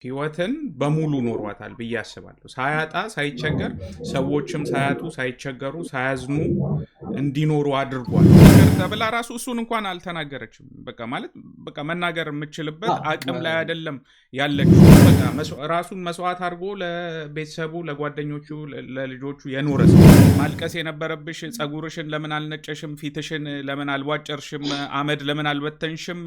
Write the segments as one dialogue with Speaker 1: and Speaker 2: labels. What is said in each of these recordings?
Speaker 1: ህይወትን በሙሉ ኖሯታል ብዬ አስባለሁ። ሳያጣ ሳይቸገር፣ ሰዎችም ሳያጡ ሳይቸገሩ ሳያዝኑ እንዲኖሩ አድርጓል። ነገር ተብላ ራሱ እሱን እንኳን አልተናገረችም። በቃ ማለት በቃ መናገር የምችልበት አቅም ላይ አይደለም ያለችው። በቃ ራሱን መስዋዕት አድርጎ ለቤተሰቡ፣ ለጓደኞቹ፣ ለልጆቹ የኖረ ሰው። ማልቀስ የነበረብሽ ጸጉርሽን ለምን አልነጨሽም፣ ፊትሽን ለምን አልቧጨርሽም፣ አመድ ለምን አልበተንሽም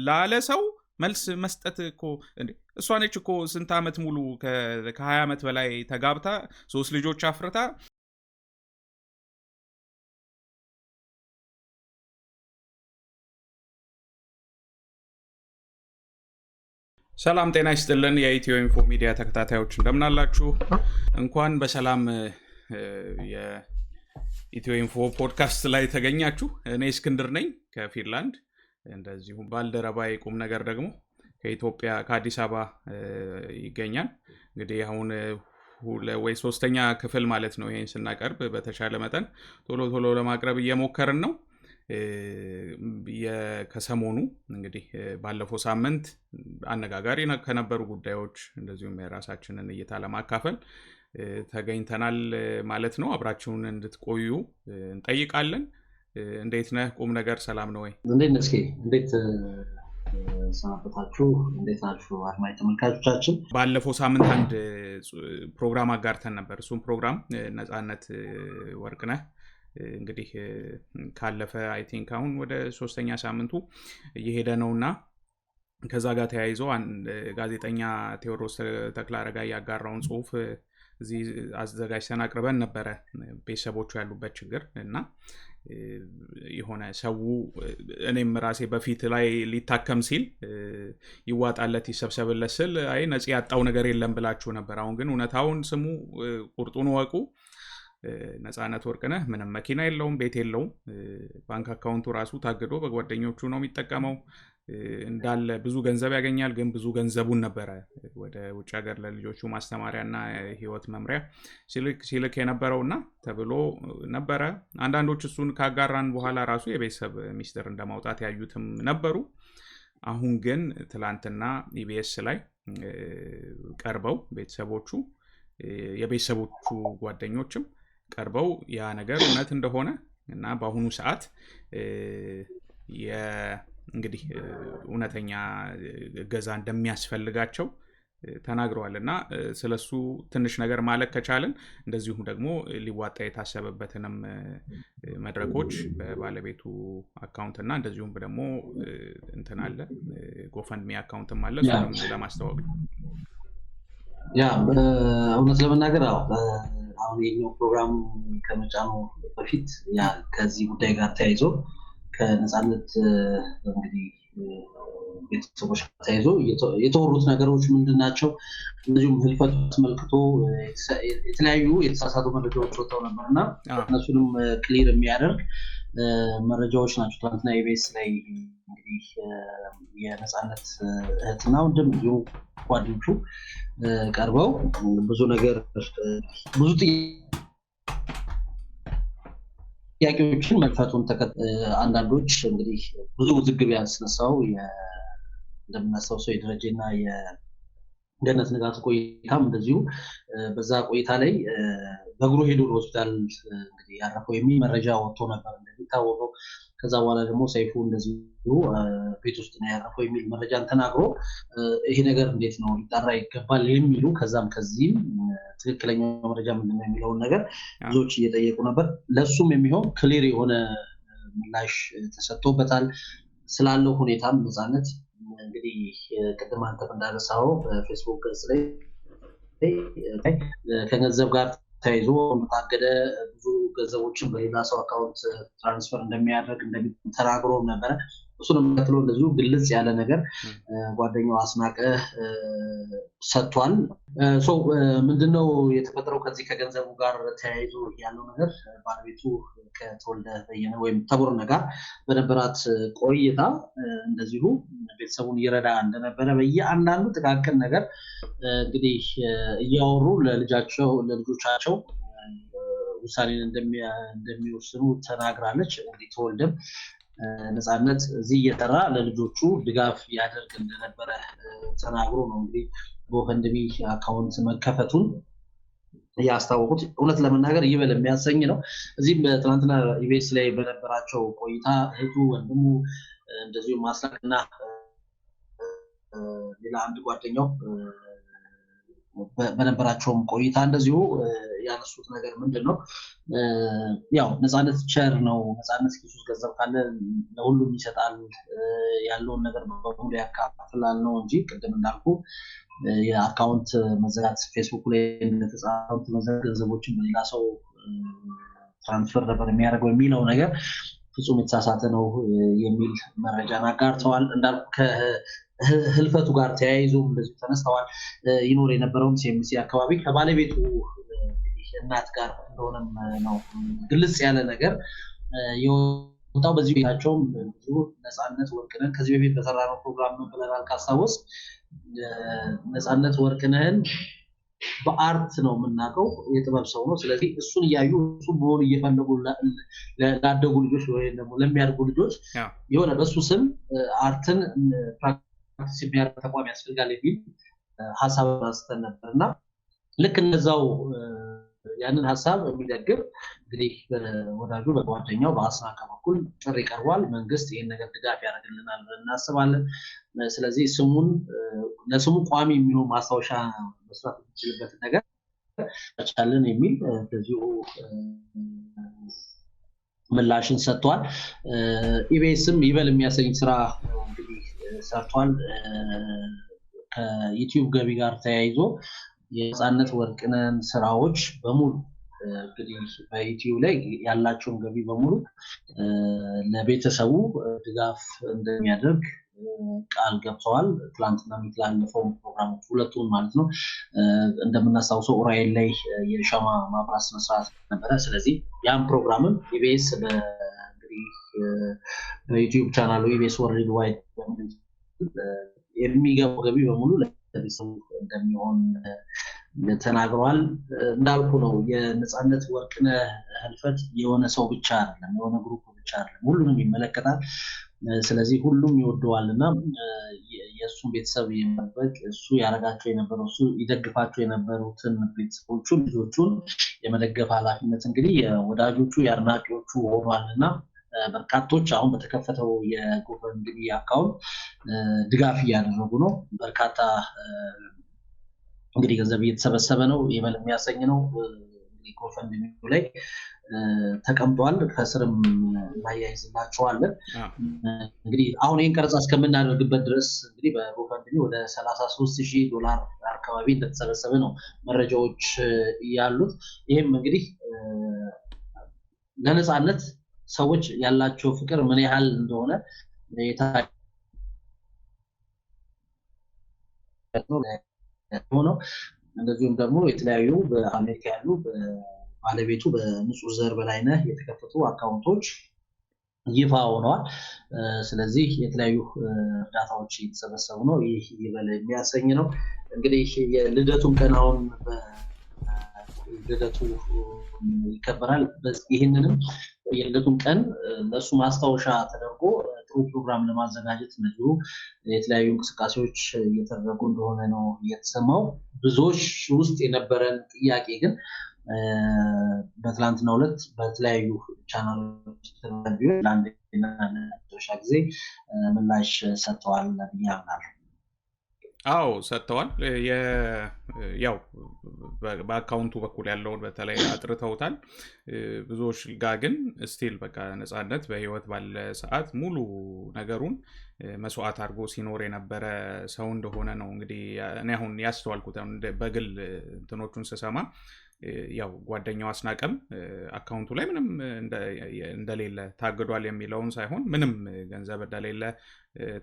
Speaker 1: ላለ ሰው መልስ መስጠት እኮ እንዴ! እሷ ነች እኮ ስንት ዓመት ሙሉ ከ20 ዓመት በላይ ተጋብታ 3 ልጆች አፍርታ ሰላም ጤና ይስጥልን። የኢትዮ ኢንፎ ሚዲያ ተከታታዮች እንደምናላችሁ። እንኳን በሰላም የኢትዮ ኢንፎ ፖድካስት ላይ ተገኛችሁ። እኔ እስክንድር ነኝ ከፊንላንድ። እንደዚሁም ባልደረባዬ ቁም ነገር ደግሞ ከኢትዮጵያ ከአዲስ አበባ ይገኛል። እንግዲህ አሁን ወይ 3ኛ ክፍል ማለት ነው ይሄን ስናቀርብ በተሻለ መጠን ቶሎ ለማቅረብ እየሞከርን ነው። ከሰሞኑ እንግዲህ ባለፈው ሳምንት አነጋጋሪ ከነበሩ ጉዳዮች እንደዚሁም የራሳችንን እይታ ለማካፈል ተገኝተናል ማለት ነው። አብራችሁን እንድትቆዩ እንጠይቃለን። እንዴት ነህ? ቁም ነገር ሰላም ነው ወይ?
Speaker 2: እንዴት ነህ? እንዴት ሰናበታችሁ? እንዴት ናችሁ አድማጭ ተመልካቾቻችን?
Speaker 1: ባለፈው ሳምንት አንድ ፕሮግራም አጋርተን ነበር። እሱም ፕሮግራም ነፃነት ወርቅነህ እንግዲህ ካለፈ አይ ቲንክ አሁን ወደ 3ኛ ሳምንቱ እየሄደ ነውና ከዛ ጋር ተያይዞ ጋዜጠኛ ቴዎድሮስ ተክለአረጋይ ያጋራውን ጽሁፍ እዚህ አዘጋጅተን አቅርበን ነበረ። ቤተሰቦቹ ያሉበት ችግር እና የሆነ ሰው እኔም ራሴ በፊት ላይ ሊታከም ሲል ይዋጣለት ይሰብሰብለት ስል አይ ነፂ ያጣው ነገር የለም ብላችሁ ነበር። አሁን ግን እውነታውን ስሙ፣ ቁርጡን ወቁ። ነፃነት ወርቅነህ ምንም መኪና የለውም፣ ቤት የለውም። ባንክ አካውንቱ ራሱ ታግዶ በጓደኞቹ ነው የሚጠቀመው። እንዳለ ብዙ ገንዘብ ያገኛል፣ ግን ብዙ ገንዘቡን ነበረ ወደ ውጭ ሀገር ለልጆቹ ማስተማሪያና ህይወት መምሪያ ሲልክ የነበረውና ተብሎ ነበረ። አንዳንዶች እሱን ካጋራን በኋላ ራሱ የቤተሰብ ሚስጥር እንደማውጣት ያዩትም ነበሩ። አሁን ግን ትላንትና ኢቢኤስ ላይ ቀርበው ቤተሰቦቹ የቤተሰቦቹ ጓደኞችም ቀርበው ያ ነገር እውነት እንደሆነ እና በአሁኑ ሰዓት እንግዲህ እውነተኛ እገዛ እንደሚያስፈልጋቸው ተናግረዋል። እና ስለሱ ትንሽ ነገር ማለት ከቻለን እንደዚሁም ደግሞ ሊዋጣ የታሰበበትንም መድረኮች በባለቤቱ አካውንት እና እንደዚሁም ደግሞ እንትን አለ ጎፈንድሚ አካውንትም አለ፣ እሱንም ለማስተዋወቅ ነው።
Speaker 2: ያ እውነት ለመናገር አሁን የኛው ፕሮግራም ከመጫኑ በፊት ያ ከዚህ ጉዳይ ጋር ተያይዞ ከነፃነት እንግዲህ ቤተሰቦች ተያይዞ የተወሩት ነገሮች ምንድናቸው፣ እንደዚሁም ህልፈቱ አስመልክቶ የተለያዩ የተሳሳቱ መረጃዎች ወጥተው ነበርና እነሱንም ክሊር የሚያደርግ መረጃዎች ናቸው። ትናንትና ኢቢኤስ ላይ እንግዲህ የነፃነት እህትና ወንድም እንዲሁም ጓደኞቹ ቀርበው ብዙ ነገር ብዙ ጥያቄዎችን መክፈቱን አንዳንዶች እንግዲህ ብዙ ውዝግብ ያስነሳው እንደምናስታውሰው የደረጀና የገነት ንጋቱ ቆይታም እንደዚሁ በዛ ቆይታ ላይ በእግሩ ሄዶ ሆስፒታል እንግዲህ ያረፈው የሚል መረጃ ወጥቶ ነበር እንደሚታወቀው። ከዛ በኋላ ደግሞ ሰይፉ እንደዚሁ ቤት ውስጥ ነው ያረፈው የሚል መረጃን ተናግሮ ይሄ ነገር እንዴት ነው ሊጣራ ይገባል የሚሉ ከዛም ከዚህም ትክክለኛው መረጃ ምንድነው የሚለውን ነገር ብዙዎች እየጠየቁ ነበር። ለሱም የሚሆን ክሊር የሆነ ምላሽ ተሰጥቶበታል። ስላለው ሁኔታም ነፃነት እንግዲህ ቅድም አንተ እንዳነሳው በፌስቡክ ገጽ ላይ ከገንዘብ ጋር ተያይዞ ታገደ ብዙ ገንዘቦችን በሌላ ሰው አካውንት ትራንስፈር እንደሚያደርግ እንደሚተናግሮ ነበር። እሱንም ተከትሎ እንደዚሁ ግልጽ ያለ ነገር ጓደኛው አስናቀ ሰጥቷል። ምንድነው የተፈጠረው ከዚህ ከገንዘቡ ጋር ተያይዞ ያለው ነገር? ባለቤቱ ከተወልደ በየነ ወይም ተቦርነ ጋር በነበራት ቆይታ እንደዚሁ ቤተሰቡን ይረዳ እንደነበረ በየአንዳንዱ ጥቃቅን ነገር እንግዲህ እያወሩ ለልጆቻቸው ውሳኔን እንደሚወስኑ ተናግራለች። እንግዲህ ተወልደም ነፃነት እዚህ እየጠራ ለልጆቹ ድጋፍ ያደርግ እንደነበረ ተናግሮ ነው እንግዲህ ጎፈንድሚ አካውንት መከፈቱን ያስታወቁት። እውነት ለመናገር ይበል የሚያሰኝ ነው። እዚህም በትናንትና ኢቢኤስ ላይ በነበራቸው ቆይታ እህቱ፣ ወንድሙ እንደዚሁ ማስላክና ሌላ አንድ ጓደኛው በነበራቸውም ቆይታ እንደዚሁ ያነሱት ነገር ምንድነው? ያው ነፃነት ቸር ነው። ነፃነት ኪሱ ገንዘብ ካለ ለሁሉም ይሰጣል፣ ያለውን ነገር በሙሉ ያካፍላል ነው እንጂ ቅድም እንዳልኩ የአካውንት መዘጋት ፌስቡክ ላይ እንደተጻፈው መዘጋት ገንዘቦችን በሌላ ሰው ትራንስፈር ነበር የሚያደርገው የሚለው ነገር ፍጹም የተሳሳተ ነው የሚል መረጃን አጋርተዋል። እንዳልኩ ከህልፈቱ ጋር ተያይዞ እንደዚህ ተነስተዋል። ይኖር የነበረውም ሲኤምሲ አካባቢ ከባለቤቱ እናት ጋር እንደሆነም ነው ግልጽ ያለ ነገር የወጣው። በዚህ ቤታቸውም ብዙ ነፃነት ወርቅነህ ከዚህ በፊት በሰራነው ፕሮግራም ብለናል ካስታወስ። ነፃነት ወርቅነህን በአርት ነው የምናውቀው፣ የጥበብ ሰው ነው። ስለዚህ እሱን እያዩ እሱ መሆን እየፈለጉ ላደጉ ልጆች ወይም ደግሞ ለሚያድጉ ልጆች የሆነ በሱ ስም አርትን ፕራክቲስ የሚያደርግ ተቋም ያስፈልጋል የሚል ሀሳብ አንስተን ነበር እና ልክ እነዛው ያንን ሀሳብ የሚደግፍ እንግዲህ በወዳጁ በጓደኛው በአስናቀ በኩል ጥሪ ቀርቧል። መንግስት ይህን ነገር ድጋፍ ያደርግልናል ብለን እናስባለን። ስለዚህ ለስሙ ቋሚ የሚሆን ማስታወሻ መስራት የሚችልበት ነገር ቻለን የሚል በዚሁ ምላሽን ሰጥቷል። ኢቢኤስም ይበል የሚያሰኝ ስራ እንግዲህ ሰርቷል። ከዩቲዩብ ገቢ ጋር ተያይዞ የነፃነት ወርቅነህን ስራዎች በሙሉ እንግዲህ በዩቲዩብ ላይ ያላቸውን ገቢ በሙሉ ለቤተሰቡ ድጋፍ እንደሚያደርግ ቃል ገብተዋል። ትላንትና የሚተላለፈው ፕሮግራሞች ሁለቱን ማለት ነው እንደምናስታውሰው ኡራኤል ላይ የሻማ ማብራት ስነስርዓት ነበረ። ስለዚህ ያን ፕሮግራምም ኢቢኤስ እንግዲህ በዩቲዩብ ቻናሉ ኢቢኤስ ወርልድ ዋይድ የሚገባው ገቢ በሙሉ ለቤተሰቡ እንደሚሆን ተናግረዋል። እንዳልኩ ነው የነፃነት ወርቅነህ ህልፈት የሆነ ሰው ብቻ አይደለም፣ የሆነ ግሩፕ ብቻ አይደለም፣ ሁሉንም ይመለከታል። ስለዚህ ሁሉም ይወደዋልና የእሱን ቤተሰብ የመጠበቅ እሱ ያረጋቸው የነበረው እሱ ይደግፋቸው የነበሩትን ቤተሰቦቹን ልጆቹን የመደገፍ ኃላፊነት እንግዲህ የወዳጆቹ የአድናቂዎቹ ሆኗልና በርካቶች አሁን በተከፈተው የጎፈንድሚ አካውንት ድጋፍ እያደረጉ ነው። በርካታ እንግዲህ ገንዘብ እየተሰበሰበ ነው። ይበል የሚያሰኝ ነው። እንግዲህ ጎፈንድሚ ላይ ተቀምጧል። ከስርም እናያይዝላችኋለን። እንግዲህ አሁን ይህን ቀረጻ እስከምናደርግበት ድረስ እንግዲህ በጎፈንድሚ ወደ $33,000 አካባቢ እንደተሰበሰበ ነው መረጃዎች ያሉት። ይህም እንግዲህ ለነፃነት ሰዎች ያላቸው ፍቅር ምን ያህል እንደሆነ ነው። እንደዚሁም ደግሞ የተለያዩ በአሜሪካ ያሉ ባለቤቱ በንጹህ ዘር በላይነህ የተከፈቱ አካውንቶች ይፋ ሆነዋል። ስለዚህ የተለያዩ እርዳታዎች እየተሰበሰቡ ነው። ይህ ይበል የሚያሰኝ ነው። እንግዲህ የልደቱን ቀን አሁን ልደቱ ይከበራል። ይህንንም የልደቱን ቀን ለሱ ማስታወሻ ተደርጎ ጥሩ ፕሮግራም ለማዘጋጀት እንደዚሁ የተለያዩ እንቅስቃሴዎች እየተደረጉ እንደሆነ ነው የተሰማው። ብዙዎች ውስጥ የነበረን ጥያቄ ግን በትላንትናው ዕለት በተለያዩ ቻናሎች ለአንዴና ለመጨረሻ ጊዜ ምላሽ ሰጥተዋል ብዬ አምናለሁ።
Speaker 1: አዎ ሰጥተዋል። ያው በአካውንቱ በኩል ያለውን በተለይ አጥርተውታል። ብዙዎች ጋር ግን ስቲል በቃ ነፃነት በህይወት ባለ ሰዓት ሙሉ ነገሩን መስዋዕት አድርጎ ሲኖር የነበረ ሰው እንደሆነ ነው እንግዲህ እኔ አሁን ያስተዋልኩት። በግል እንትኖቹን ስሰማ ያው ጓደኛው አስናቀም አካውንቱ ላይ ምንም እንደሌለ ታግዷል የሚለውን ሳይሆን ምንም ገንዘብ እንደሌለ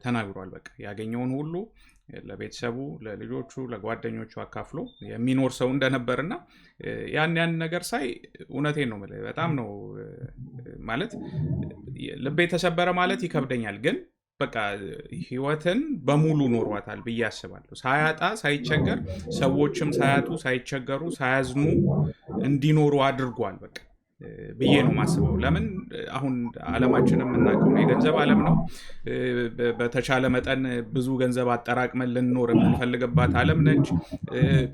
Speaker 1: ተናግሯል። በቃ ያገኘውን ሁሉ ለቤተሰቡ፣ ለልጆቹ፣ ለጓደኞቹ አካፍሎ የሚኖር ሰው እንደነበርና ያን ነገር ሳይ እውነቴን ነው ማለት በጣም ነው ማለት ልቤ ተሰበረ ማለት ይከብደኛል። ግን በቃ ህይወትን በሙሉ ኖሯታል ብዬ አስባለሁ። ሳያጣ ሳይቸገር፣ ሰዎችም ሳያጡ ሳይቸገሩ ሳያዝኑ እንዲኖሩ አድርጓል። በቃ ብዬ ነው ማስበው። ለምን አሁን ዓለማችንም እናውቀው ነው የገንዘብ ዓለም ነው። በተቻለ መጠን ብዙ ገንዘብ አጠራቅመን ልንኖር የምንፈልግባት ዓለም ነች።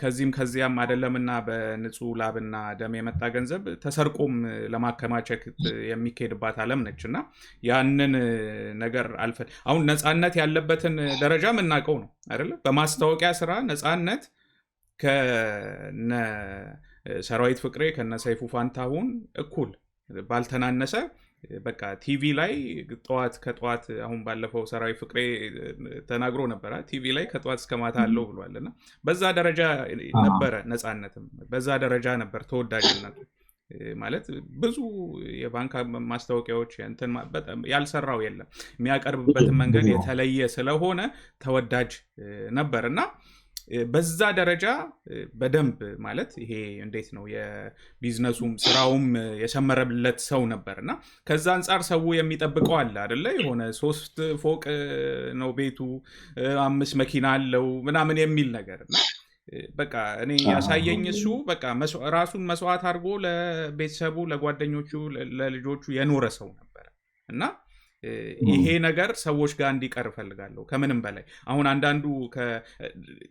Speaker 1: ከዚህም ከዚያም አይደለምና በንጹህ ላብና ደም የመጣ ገንዘብ ተሰርቆም ለማከማቸት የሚካሄድባት ዓለም ነች እና ያንን ነገር አልፈን አሁን ነፃነት ያለበትን ደረጃ የምናውቀው ነው አይደለ? በማስታወቂያ ስራ ነፃነት ከነ ሰራዊት ፍቅሬ ከነ ሰይፉ ፋንታሁን እኩል ባልተናነሰ በቃ ቲቪ ላይ ከጠዋት አሁን ባለፈው ሰራዊት ፍቅሬ ተናግሮ ነበር። ቲቪ ላይ ከጠዋት እስከ ማታ አለው ብሏልና በዛ ደረጃ ነበረ ነፃነትም፣ በዛ ደረጃ ነበር ተወዳጅነቱ። ማለት ብዙ የባንክ ማስታወቂያዎች እንትን ያልሰራው የለም። የሚያቀርብበትን መንገድ የተለየ ስለሆነ ተወዳጅ ነበርና በዛ ደረጃ በደንብ ማለት ይሄ እንዴት ነው የቢዝነሱም ስራውም የሰመረለት ሰው ነበርና ከዛ አንፃር ሰው የሚጠብቀው አለ አይደለ? የሆነ 3 ፎቅ ነው ቤቱ፣ 5 መኪና አለው ምናምን የሚል ነገርና በቃ እኔ ያሳየኝ እሱ በቃ ራሱን መስዋዕት አድርጎ ለቤተሰቡ፣ ለጓደኞቹ፣ ለልጆቹ የኖረ ሰው ነበር እና ይሄ ነገር ሰዎች ጋር እንዲቀር እፈልጋለሁ ከምንም በላይ። አሁን አንዳንዱ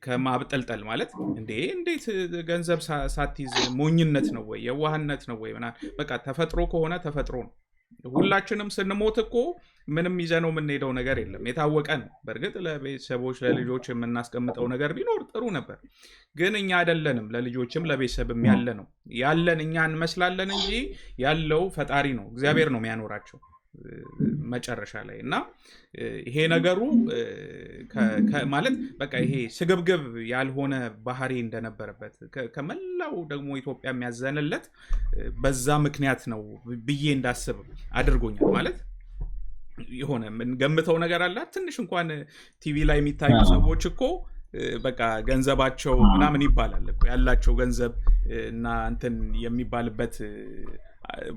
Speaker 1: ከማብጠልጠል ማለት እንዴት ገንዘብ ሳትይዝ ሞኝነት ነው ወይ የዋህነት ነው ወይ ምናምን፣ በቃ ተፈጥሮ ከሆነ ተፈጥሮ ነው። ሁላችንም ስንሞት እኮ ምንም ይዘነው የምንሄደው ነገር የለም፣ የታወቀ ነው። በእርግጥ ለቤተሰቦች ለልጆች የምናስቀምጠው ነገር ቢኖር ጥሩ ነበር፣ ግን እኛ አይደለንም ለልጆችም ለቤተሰብም ያለን እኛ እንመስላለን እንጂ ያለው ፈጣሪ ነው፣ እግዚአብሔር ነው የሚያኖራቸው መጨረሻ ላይ እና ይሄ ነገሩ ማለት በቃ ይሄ ስግብግብ ያልሆነ ባህሪ እንደነበረበት ከመላው ደግሞ ኢትዮጵያ የሚያዘንለት በዛ ምክንያት ነው ብዬ እንዳስብ አድርጎኛል። ማለት የሆነ ምን ገምተው ነገር አለ ትንሽ እንኳን ቲቪ ላይ የሚታዩ ሰዎች እኮ በቃ ገንዘባቸው ምናምን ይባላል እኮ ያላቸው ገንዘብ እና እንትን የሚባልበት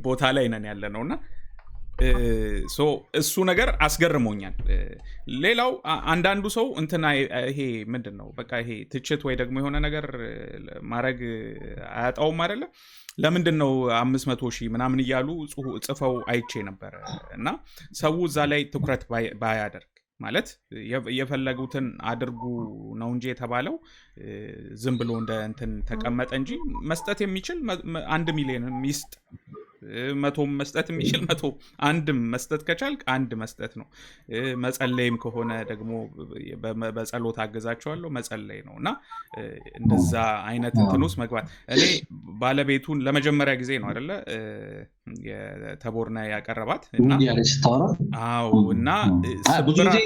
Speaker 1: ቦታ ላይ ነን ያለ ነውና እሱ ነገር አስገርሞኛል። ሌላው አንዳንዱ ሰው እንትና ይሄ ምንድነው በቃ ይሄ ትችት ወይ ደግሞ የሆነ ነገር ማድረግ አያጣውም አይደለ? ለምንድነው 500,000 ምናምን እያሉ ጽፈው አይቼ ነበር እና ሰው እዛ ላይ ትኩረት ባያደርግ ማለት የፈለጉትን አድርጉ ነው እንጂ የተባለው ዝም ብሎ እንደ እንትን ተቀመጠ እንጂ መስጠት የሚችል 1 ሚሊዮን ይስጥ፣ 100 መስጠት የሚችል 100 አንድም መስጠት ከቻልክ 1 መስጠት ነው። መጸለይም ከሆነ ደግሞ በጸሎት አገዛቸዋለሁ መጸለይ ነው እና እንደዛ አይነት እንትን ውስጥ መግባት እኔ ባለቤቱን ለመጀመሪያ ጊዜ ነው አይደለ የተቦርና ያቀረባት እና አዎ እና
Speaker 2: ብዙ ጊዜ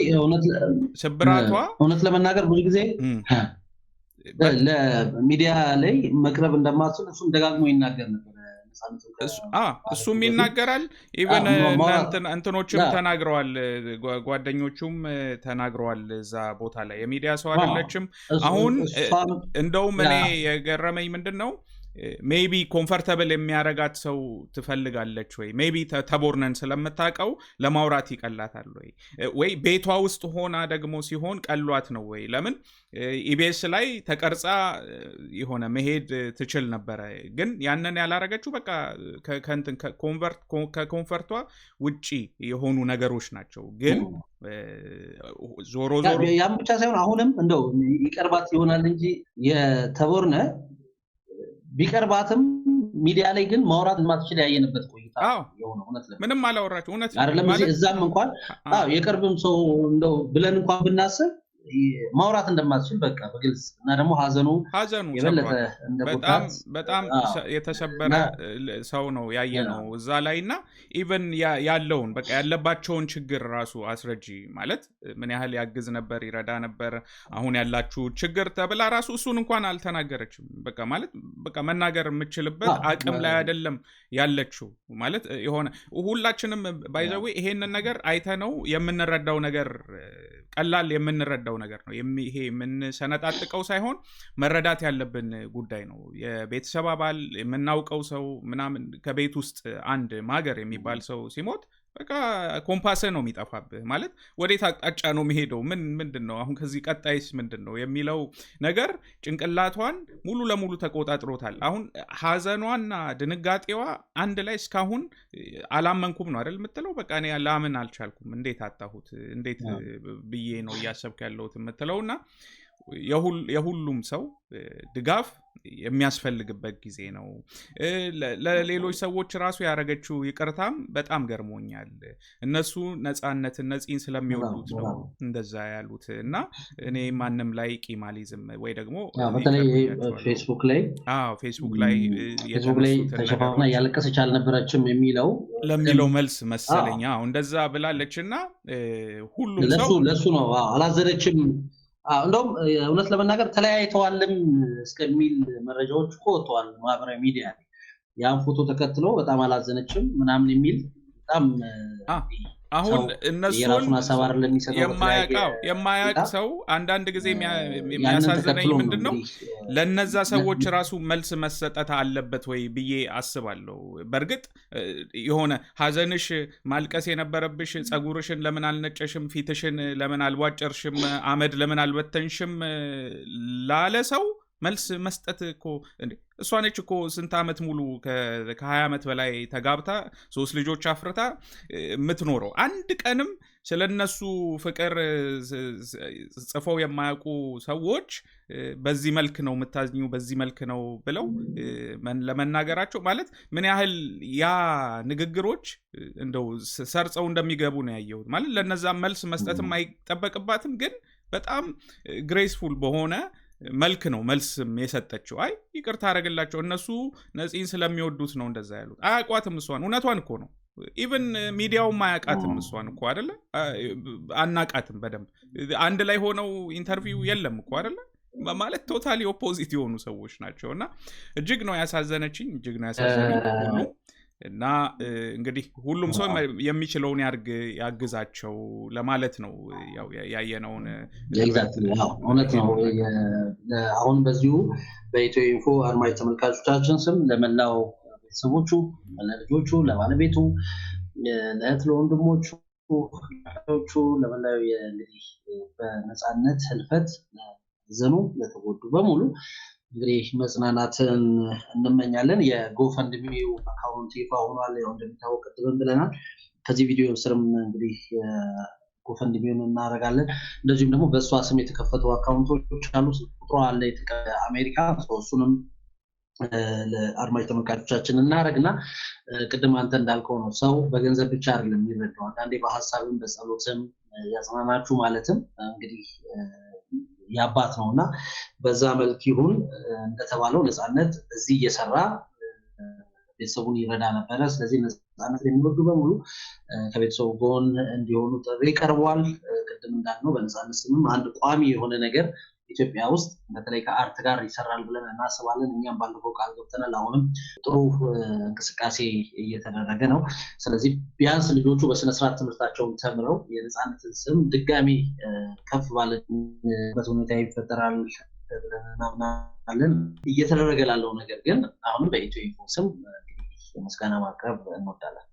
Speaker 1: ስብራቷ
Speaker 2: እውነት ለመናገር ብዙ ጊዜ ለሚዲያ ላይ መቅረብ እንደማትችል እሱም ደጋግሞ ይናገር ነበር።
Speaker 1: እሱም ይናገራል። ኢቨን እንትኖችም ተናግረዋል፣ ጓደኞቹም ተናግረዋል። እዛ ቦታ ላይ የሚዲያ ሰው አይደለችም። አሁን እንደውም እኔ የገረመኝ ምንድን ነው ሜይቢ ኮምፈርተብል የሚያረጋት ሰው ትፈልጋለች ወይ ሜይቢ ተቦርነን ስለምታውቀው ለማውራት ይቀላታል ወይ ቤቷ ውስጥ ሆና ደግሞ ሲሆን ቀሏት ነው ወይ? ለምን ኢቢኤስ ላይ ተቀርጻ የሆነ መሄድ ትችል ነበረ፣ ግን ያንን ያላረገችው በቃ ከኮንፈርቷ ውጪ የሆኑ ነገሮች ናቸው። ግን ዞሮ
Speaker 2: ያም ብቻ ሳይሆን አሁንም እንደው ይቀርባት ይሆናል እንጂ የተቦርነ ቢቀርባትም ሚዲያ ላይ ግን ማውራት ማትችል ያየንበት ቆይታ የሆነ
Speaker 1: ምንም አላወራችሁ እውነት
Speaker 2: አይደለም። እዛም እንኳን የቅርብም ሰው እንደው ብለን እንኳን ብናስብ ማውራት እንደማትችል በቃ በግልጽ እና ደግሞ ሀዘኑ የበለጠ
Speaker 1: በጣም የተሰበረ ሰው ነው ያየነው እዛ ላይና ኢቨን ያለውን በቃ ያለባቸውን ችግር ራሱ አስረጂ ማለት ምን ያህል ያግዝ ነበር ይረዳ ነበር አሁን ያላችሁ ችግር ተብላ ራሱ እሱን እንኳን አልተናገረችም። በቃ ማለት በቃ መናገር የምችልበት አቅም ላይ አይደለም ያለችው ማለት የሆነ ሁላችንም ባይዘዌ ይሄንን ነገር አይተነው የምንረዳው ነገር ቀላል የምንረዳው ነገር ነው። ይሄ የምንሰነጣጥቀው ሳይሆን መረዳት ያለብን ጉዳይ ነው። የቤተሰብ አባል የምናውቀው ሰው ምናምን ከቤት ውስጥ አንድ ማገር የሚባል ሰው ሲሞት በቃ ኮምፓስ ነው የሚጠፋብህ ማለት ወዴት አቅጣጫ ነው የሚሄደው ምንድነው አሁን ከዚህ ቀጣይስ ምንድነው የሚለው ነገር ጭንቅላቷን ሙሉ ለሙሉ ተቆጣጥሮታል። አሁን ሐዘኗና ድንጋጤዋ አንድ ላይ እስካሁን አላመንኩም ነው አይደል የምትለው። በቃ እኔ ላምን አልቻልኩም። እንዴት አጣሁት እንዴት ብዬ ነው እያሰብክ ያለሁት የምትለውና የሁሉም ሰው ድጋፍ የሚያስፈልግበት ጊዜ ነው። ለሌሎች ሰዎች ራሱ ያረገችው ይቅርታም በጣም ገርሞኛል። እነሱ ነፃነትን ነፂን ስለሚወዱት ነው እንደዛ ያሉት እና እኔ ማንም ላይ ቂማሊዝም ወይ ደግሞ
Speaker 2: በተለይ ፌስቡክ ላይ ተሸፋፍና ያለቀሰች አልነበረችም ለሚለው
Speaker 1: መልስ መሰለኝ እንደዛ ብላለችና ሁሉም ሰው
Speaker 2: ለሱ ነው አላዘነችም። እንደውም እውነት ለመናገር ተለያይተዋልም እስከሚል መረጃዎች ወጥተዋል ማህበራዊ ሚዲያ ላይ። ያን ፎቶ ተከትሎ በጣም አላዘነችም ምናምን የሚል በጣም
Speaker 1: አሁን እነሱን የማያውቅ ሰው አንዳንድ ጊዜ የሚያሳዝነኝ ምንድነው ለነዛ ሰዎች ራሱ መልስ መሰጠት አለበት ወይ ብዬ አስባለሁ። በእርግጥ የሆነ ሐዘንሽ ማልቀስ የነበረብሽ ጸጉርሽን ለምን አልነጨሽም፣ ፊትሽን ለምን አልዋጨርሽም፣ አመድ ለምን አልበተንሽም ላለ ሰው መልስ መስጠት እኮ እሷ ነች እኮ ስንት ዓመት ሙሉ ከ20 ዓመት በላይ ተጋብታ 3 ልጆች አፍርታ የምትኖረው። አንድ ቀንም ስለነሱ ፍቅር ጽፈው የማያውቁ ሰዎች በዚህ መልክ ነው የምታዝኙ በዚህ መልክ ነው ብለው ለመናገራቸው ማለት ምን ያህል ያ ንግግሮች እንደው ሰርጸው እንደሚገቡ ነው ያየሁት። ማለት ለነዛ መልስ መስጠትም አይጠበቅባትም፣ ግን በጣም ግሬስፉል በሆነ መልክ ነው መልስም የሰጠችው። አይ ይቅርታ አረግላቸው እነሱ ነፂን ስለሚወዱት ነው እንደዛ ያሉት። አያውቋትም እሷን፣ እውነቷን እኮ ነው። ኢቭን ሚዲያውም አያውቃትም እሷን እኮ አይደለ፣ አናቃትም በደንብ አንድ ላይ ሆነው ኢንተርቪው የለም እኮ አይደለ። ማለት ቶታሊ ኦፖዚት የሆኑ ሰዎች ናቸው እና እጅግ ነው ያሳዘነችኝ ሁሉ እና እንግዲህ ሁሉም ሰው የሚችለውን ያግዛቸው ለማለት ነው ያየነውን።
Speaker 2: እውነት ነው። አሁን በዚሁ በኢትዮ ኢንፎ አድማጭ ተመልካቾቻችን ስም ለመላው ቤተሰቦቹ፣ ለልጆቹ፣ ለባለቤቱ፣ ለእህት ለወንድሞቹ፣ ለመላው እንግዲህ በነፃነት ህልፈት ለዘኑ ለተጎዱ በሙሉ እንግዲህ መጽናናትን እንመኛለን። የጎፈንድሚው አካውንት ይፋ ሆኗል። ያው እንደሚታወቅ ቅድም ብለናል። ከዚህ ቪዲዮ ስርም እንግዲህ ጎፈንድሚውን እናደርጋለን። እንደዚሁም ደግሞ በእሷ ስም የተከፈቱ አካውንቶች አሉ። ቁጥሩ አለ አሜሪካ። እሱንም ለአድማጭ ተመልካቾቻችን እናደርግና ቅድም አንተ እንዳልከው ነው ሰው በገንዘብ ብቻ አይደለም የሚረዳው። አንዳንዴ በሀሳብም በጸሎትም ያጽናናችሁ ማለትም እንግዲህ ያባት ነውና በዛ መልክ ይሁን እንደተባለው ነፃነት እዚህ እየሰራ ቤተሰቡን ይረዳ ነበረ። ስለዚህ ነፃነት የሚወዱ በሙሉ ከቤተሰቡ ጎን እንዲሆኑ ጥሪ ቀርቧል። ቅድም እንዳልነው በነፃነት ስምም አንድ ቋሚ የሆነ ነገር ኢትዮጵያ ውስጥ በተለይ ከአርት ጋር ይሰራል ብለን እናስባለን። እኛም ባለፈው ቃል ገብተናል። አሁንም ጥሩ እንቅስቃሴ እየተደረገ ነው። ስለዚህ ቢያንስ ልጆቹ በስነ ስርዓት ትምህርታቸውን ተምረው የነፃነትን ስም ድጋሚ ከፍ ባለበት ሁኔታ ይፈጠራል ብለን እናምናለን። እየተደረገ ላለው ነገር ግን አሁንም በኢትዮ ኢንፎ ስም ምስጋና ማቅረብ እንወዳለን።